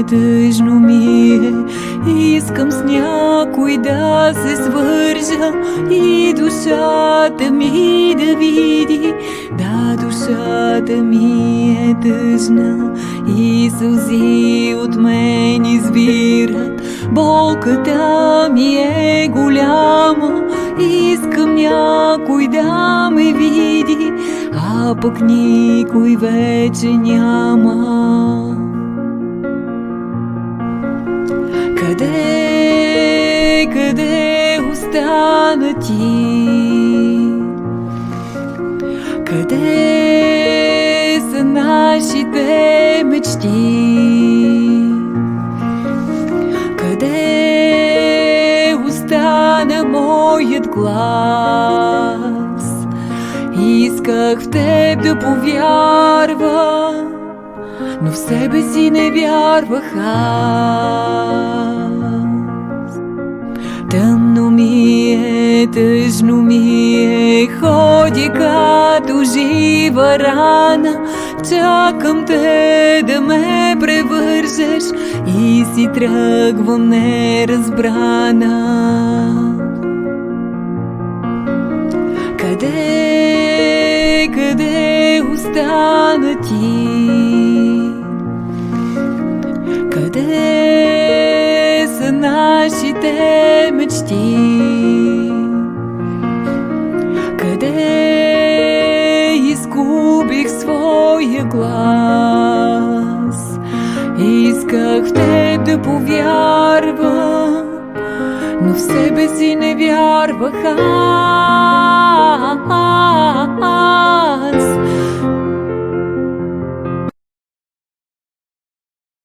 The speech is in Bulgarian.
тъжно ми е, искам с някой да се свържа и душата ми да види. Да, душата ми е тъжна и сълзи от мен извират. Болката ми е голяма, искам някой да ме види, а пък никой вече няма. Къде остана ти? Къде са нашите мечти? Къде остана моят глас? Исках в теб да повярвам, но в себе си не вярвах аз. Тъмно ми е, тъжно ми е, ходя като жива рана. Чакам те да ме превържеш и си тръгвам неразбрана. Къде остана ти? Къде са нашите мечти? Къде изгубих своя глас? Исках в теб да повярвам, но в себе си не вярвах аз.